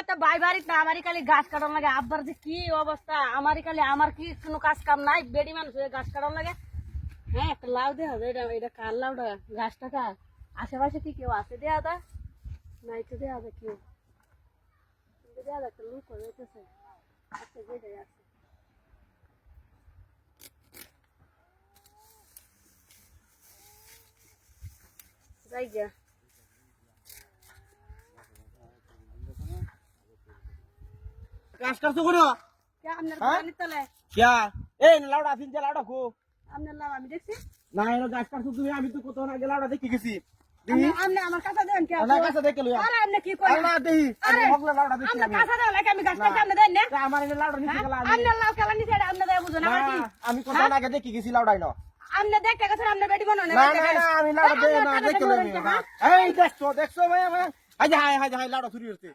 তো ভাই বাড়িত না আমারই খালি গাছ কাটার লাগে আব্বার যে কি অবস্থা আমারই খালি আমার কি কোনো কাজ কাম নাই বেডি মানুষ হয়ে গাছ কাটার লাগে হ্যাঁ একটা লাউ দেওয়া এটা এটা কার লাউটা গাছটা কার আশেপাশে কি কেউ আছে দেয়া দা নাই তো দেয়া দা কেউ দেয়া দা একটা লুক হইতেছে আচ্ছা যেটাই আছে যাই গিয়া কাজ করছো কোনো কে আপনার বাড়ির তলে কিয়া এই লাউডা আছিন যে লাউডা খো আপনার লাউ আমি দেখছি না এলো গাছ কাটছো তুমি আমি তো কত না গেল লাউডা দেখি গেছি আপনি আমার কাছে দেন কে না কাছে দেখে লইয়া আরে আপনি কি করেন না দেহি আমি হগলা লাউডা দেখি আপনি কাছে দেন লাগে আমি গাছ কাটতে আপনি দেন না আমার এই লাউডা নিচে গেল আপনার লাউ কেলা নিচে আপনি দেয় বুঝুন আমার কি আমি কত না আগে দেখি গেছি লাউডাই না আপনি দেখতে গেছেন আপনি বেটি বানানো না না না আমি লাউডা দেই না দেখে লই এই দেখছো দেখছো ভাই আজ হাই হাই হাই লাউডা চুরি হচ্ছে